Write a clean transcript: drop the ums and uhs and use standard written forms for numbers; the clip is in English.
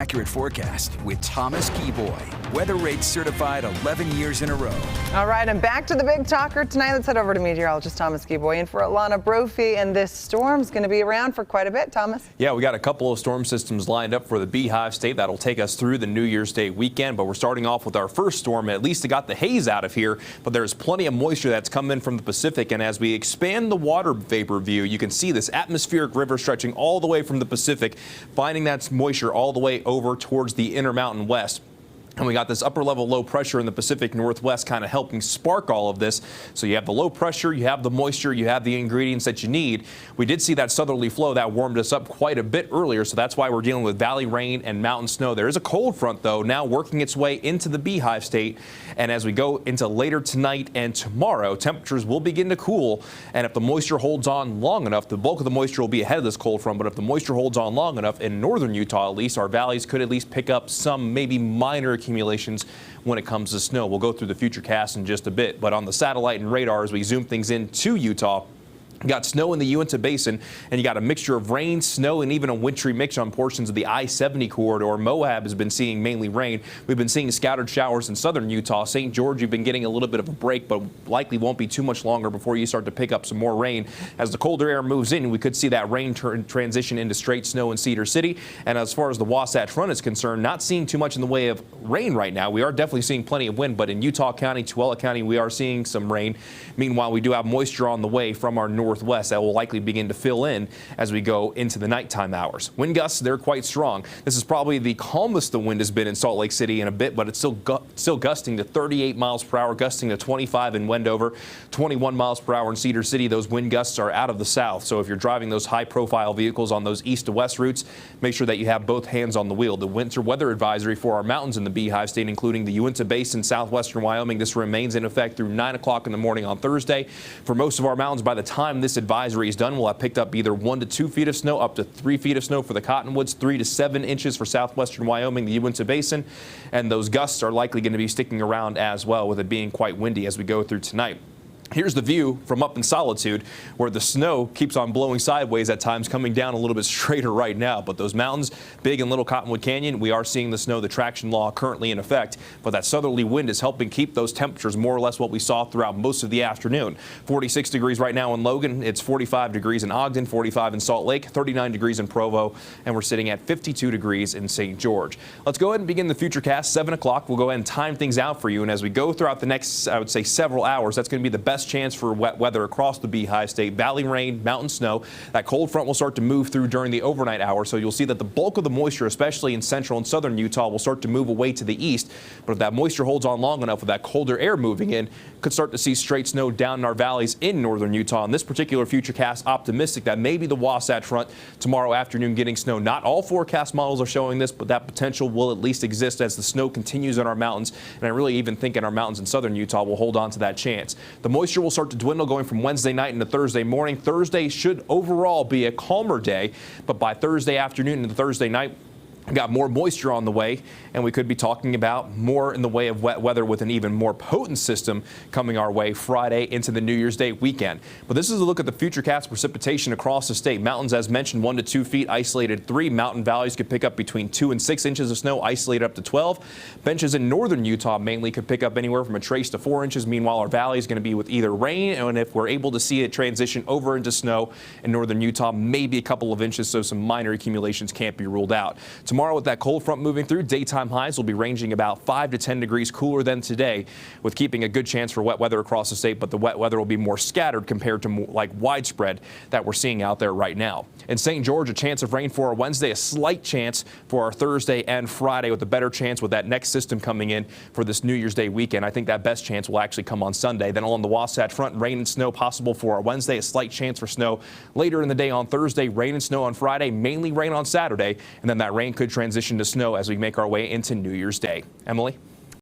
Accurate forecast with Thomas Geboy. Weather rates certified 11 years in a row. All right, and back to the big talker tonight. Let's head over to meteorologist Thomas Geboy and for Alana Brophy. And this storm's going to be around for quite a bit, Thomas. Yeah, we got a couple of storm systems lined up for the Beehive State. That'll take us through the New Year's Day weekend. But we're starting off with our first storm. At least it got the haze out of here. But there's plenty of moisture that's come in from the Pacific. And as we expand the water vapor view, you can see this atmospheric river stretching all the way from the Pacific, finding that moisture all the way over towards the Intermountain West. And we got this upper level low pressure in the Pacific Northwest kind of helping spark all of this. So you have the low pressure, you have the moisture, you have the ingredients that you need. We did see that southerly flow that warmed us up quite a bit earlier. So that's why we're dealing with valley rain and mountain snow. There is a cold front, though, now working its way into the Beehive State. And as we go into later tonight and tomorrow, temperatures will begin to cool. And if the moisture holds on long enough, the bulk of the moisture will be ahead of this cold front. But if the moisture holds on long enough, in northern Utah at least, our valleys could at least pick up some maybe minor accumulations when it comes to snow. We'll go through the future cast in just a bit, but on the satellite and radar as we zoom things into Utah, you got snow in the Uinta Basin, and you got a mixture of rain, snow, and even a wintry mix on portions of the I-70 corridor. Moab has been seeing mainly rain. We've been seeing scattered showers in southern Utah. St. George, you've been getting a little bit of a break, but likely won't be too much longer before you start to pick up some more rain. As the colder air moves in, we could see that rain transition into straight snow in Cedar City. And as far as the Wasatch Front is concerned, not seeing too much in the way of rain right now. We are definitely seeing plenty of wind, but in Utah County, Tooele County, we are seeing some rain. Meanwhile, we do have moisture on the way from our northwest that will likely begin to fill in as we go into the nighttime hours. Wind gusts, they're quite strong. This is probably the calmest the wind has been in Salt Lake City in a bit, but it's still gusting to 38 miles per hour, gusting to 25 in Wendover, 21 miles per hour in Cedar City. Those wind gusts are out of the south, so if you're driving those high-profile vehicles on those east to west routes, make sure that you have both hands on the wheel. The winter weather advisory for our mountains in the Beehive State, including the Uinta Basin, southwestern Wyoming, this remains in effect through 9 o'clock in the morning on Thursday. For most of our mountains, by the time this advisory is done, we'll have picked up either 1 to 2 feet of snow, up to 3 feet of snow for the Cottonwoods, 3 to 7 inches for southwestern Wyoming, the Uinta Basin, and those gusts are likely going to be sticking around as well, with it being quite windy as we go through tonight. Here's the view from up in Solitude, where the snow keeps on blowing sideways at times, coming down a little bit straighter right now. But those mountains, Big and Little Cottonwood Canyon, we are seeing the snow, the traction law currently in effect. But that southerly wind is helping keep those temperatures more or less what we saw throughout most of the afternoon. 46 degrees right now in Logan. It's 45 degrees in Ogden, 45 in Salt Lake, 39 degrees in Provo, and we're sitting at 52 degrees in St. George. Let's go ahead and begin the future cast. 7 o'clock. We'll go ahead and time things out for you. And as we go throughout the next, I would say, several hours, that's going to be the best chance for wet weather across the Beehive State. Valley rain, mountain snow. That cold front will start to move through during the overnight hours, so you'll see that the bulk of the moisture, especially in central and southern Utah, will start to move away to the east. But if that moisture holds on long enough with that colder air moving in, could start to see straight snow down in our valleys in northern Utah. And this particular future cast optimistic that maybe the Wasatch Front tomorrow afternoon getting snow. Not all forecast models are showing this, but that potential will at least exist as the snow continues in our mountains. And I really even think in our mountains in southern Utah will hold on to that chance. The moisture will start to dwindle going from Wednesday night into Thursday morning. Thursday should overall be a calmer day, but by Thursday afternoon into Thursday night, we've got more moisture on the way, and we could be talking about more in the way of wet weather with an even more potent system coming our way Friday into the New Year's Day weekend. But this is a look at the futurecast precipitation across the state. Mountains, as mentioned, 1 to 2 feet, isolated 3. Mountain valleys could pick up between 2 and 6 inches of snow, isolated up to 12. Benches in northern Utah mainly could pick up anywhere from a trace to 4 inches. Meanwhile, our valley is going to be with either rain, and if we're able to see it transition over into snow in northern Utah, maybe a couple of inches, so some minor accumulations can't be ruled out. Tomorrow, with that cold front moving through, daytime highs will be ranging about 5 to 10 degrees cooler than today, with keeping a good chance for wet weather across the state, but the wet weather will be more scattered compared to more like widespread that we're seeing out there right now. In St. George, a chance of rain for our Wednesday, a slight chance for our Thursday and Friday, with a better chance with that next system coming in for this New Year's Day weekend. I think that best chance will actually come on Sunday. Then along the Wasatch Front, rain and snow possible for our Wednesday, a slight chance for snow later in the day on Thursday, rain and snow on Friday, mainly rain on Saturday, and then that rain could transition to snow as we make our way into New Year's Day. Emily?